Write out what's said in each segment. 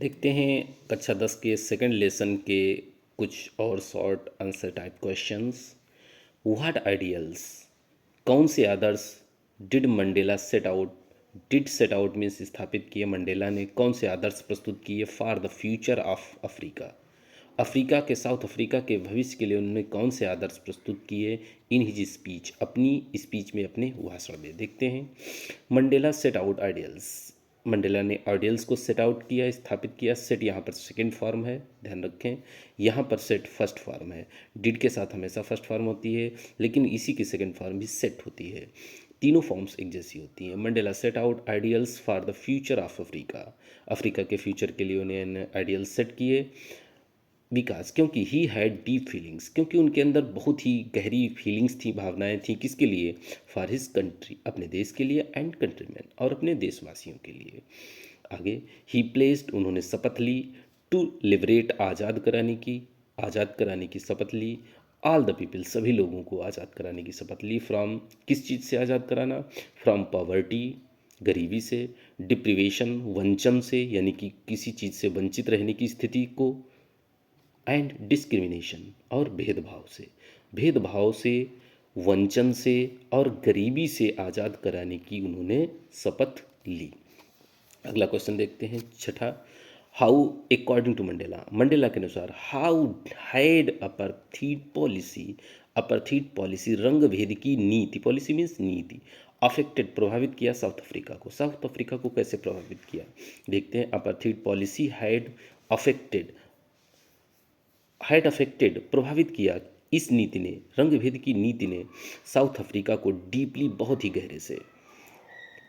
देखते हैं कक्षा 10 के सेकंड लेसन के कुछ और short answer type questions. What ideals, कौन से आदर्श did Mandela set out means स्थापित किए, मंडेला ने कौन से आदर्श प्रस्तुत किए for the future of Africa, Africa के साउथ अफ्रीका के भविष्य के लिए उन्होंने कौन से आदर्श प्रस्तुत किए इन हिज स्पीच, अपनी स्पीच में, अपने भाषण में। देखते हैं Mandela set out ideals, Mandela ने आइडियल्स को सेट आउट किया, स्थापित किया। सेट यहाँ पर सेकंड फॉर्म है, ध्यान रखें, यहाँ पर सेट फर्स्ट फॉर्म है। डिड के साथ हमेशा फर्स्ट फॉर्म होती है, लेकिन इसी की सेकंड फॉर्म भी सेट होती है। तीनों फॉर्म्स एक जैसी होती हैं। Mandela set out ideals for the future of Africa, Africa के फ्यूचर के लिए उन्हें आइडियल्स सेट किए। विकास, क्योंकि ही हैड डीप फीलिंग्स, क्योंकि उनके अंदर बहुत ही गहरी फीलिंग्स थी, भावनाएं थी। किसके लिए? फॉर हिज कंट्री, अपने देश के लिए, एंड कंट्रीमैन, और अपने देशवासियों के लिए। आगे, ही प्लेस्ड, उन्होंने शपथ ली, टू लिबरेट, आज़ाद कराने की शपथ ली। ऑल द पीपल, सभी लोगों को आज़ाद कराने की शपथ ली। फ्रॉम, किस चीज़ से आज़ाद कराना? फ्रॉम पॉवर्टी, गरीबी से, डिप्रीवेशन, वंचन से, यानी कि किसी चीज़ से वंचित रहने की स्थिति को, एंड डिस्क्रिमिनेशन, और भेदभाव से, वंचन से और गरीबी से आज़ाद कराने की उन्होंने शपथ ली। अगला क्वेश्चन देखते हैं, छठा। How according to Mandela, Mandela के अनुसार, हाउ हैड अपर्थीड पॉलिसी, रंग भेद की नीति, पॉलिसी मीन्स नीति, अफेक्टेड, प्रभावित किया साउथ अफ्रीका को। साउथ अफ्रीका को कैसे प्रभावित किया? देखते हैं। अपर्थीड पॉलिसी हैड अफेक्टेड, प्रभावित किया, इस नीति ने, रंग भेद की नीति ने साउथ अफ्रीका को डीपली, बहुत ही गहरे से।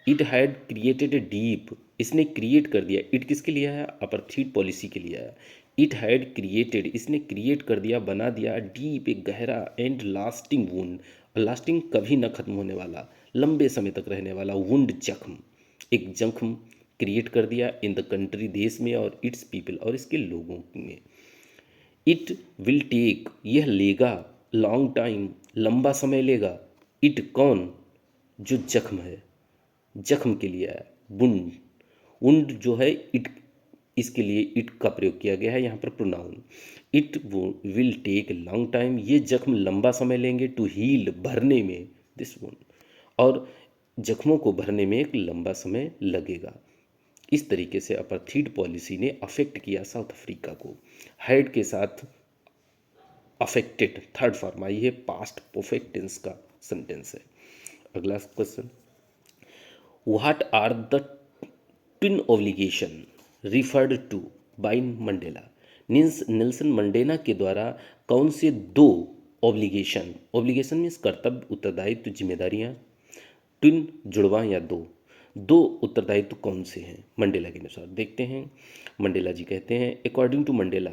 It had created a deep, इसने क्रिएट कर दिया। इट किसके लिए है? अपर्थीड पॉलिसी के लिए है। इट हैड क्रिएटेड, इसने क्रिएट कर दिया, बना दिया, डीप, एक गहरा, एंड लास्टिंग वुंड, लास्टिंग कभी न खत्म होने वाला, लंबे समय तक रहने वाला, वुंड, जख्म, एक जख्म क्रिएट कर दिया इन द कंट्री, देश में, और इट्स पीपल, और इसके लोगों में। इट विल टेक, यह लेगा, लॉन्ग टाइम, लंबा समय लेगा। इट कौन? जो जख्म है, जख्म के लिए है। वुंड, वुंड जो है, इट, इसके लिए इट का प्रयोग किया गया है यहाँ पर pronoun. It will take long time, ये जख्म लंबा समय लेंगे, टू हील, भरने में, दिस वुंड, और जख्मों को भरने में एक लंबा समय लगेगा। इस तरीके से अपर्थीड पॉलिसी ने अफेक्ट किया साउथ अफ्रीका को। हैड के साथ अफेक्टेड, थर्ड फॉर्म आई है, पास्ट परफेक्ट टेंस का सेंटेंस है। अगला question, what are the twin obligation referred to by Mandela, Nelson Mandela के द्वारा कौन से दो ऑब्लिगेशन, ऑब्लिगेशन मीन्स कर्तव्य, उत्तरदायित्व, जिम्मेदारियां, ट्विन, जुड़वा या दो उत्तरदायित्व कौन से हैं मंडेला के अनुसार? देखते हैं। मंडेला जी कहते हैं, according to Mandela,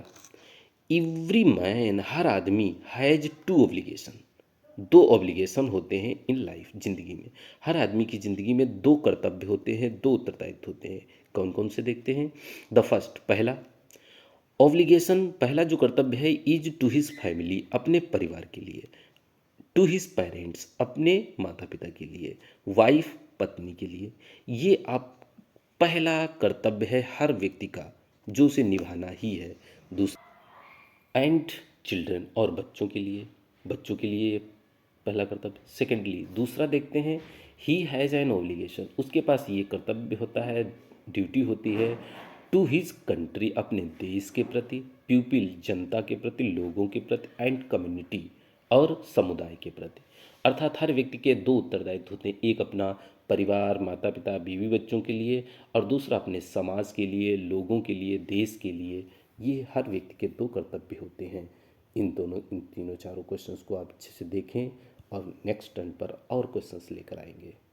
every man, हर आदमी, हैज टू ऑब्लिगेशन, दो ऑब्लिगेशन होते हैं इन लाइफ, जिंदगी में। हर आदमी की जिंदगी में दो कर्तव्य होते हैं, दो उत्तरदायित्व होते हैं। कौन कौन से? देखते हैं। द फर्स्ट, पहला ऑब्लिगेशन, पहला जो कर्तव्य है, इज टू हिज फैमिली, अपने परिवार के लिए। टू हिज पेरेंट्स, अपने माता पिता के लिए। वाइफ, पत्नी के लिए। ये आप पहला कर्तव्य है हर व्यक्ति का, जो उसे निभाना ही है। दूसरा, एंड चिल्ड्रन, और बच्चों के लिए पहला कर्तव्य। सेकेंडली, दूसरा देखते हैं, ही हैज़ एन ऑब्लिगेशन, उसके पास ये कर्तव्य होता है, ड्यूटी होती है, टू हिज कंट्री, अपने देश के प्रति, पीपल, जनता के प्रति, लोगों के प्रति, एंड कम्युनिटी, और समुदाय के प्रति। अर्थात हर व्यक्ति के दो उत्तरदायित्व होते हैं, एक अपना परिवार, माता पिता, बीवी बच्चों के लिए, और दूसरा अपने समाज के लिए, लोगों के लिए, देश के लिए। ये हर व्यक्ति के दो कर्तव्य होते हैं। इन तीनों चारों क्वेश्चंस को आप अच्छे से देखें, और नेक्स्ट टर्न पर और क्वेश्चंस लेकर आएंगे।